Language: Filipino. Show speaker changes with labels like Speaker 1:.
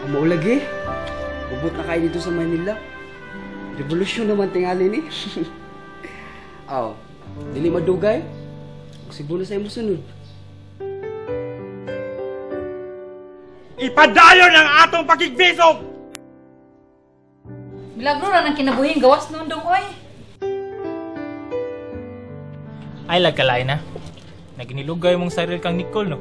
Speaker 1: Maulagi. Ubot na kayo dito sa Manila. Revolusyon naman tingali ni. Aw, dili madugay. Siguro sa imo sunod.
Speaker 2: Ipadayon ang atong pakigbisog!
Speaker 3: Milagro na ng kinabuhing gawas noon dong, oy.
Speaker 4: Ay, lagkalay na. Naginilugay mong saril kang Nicole, no?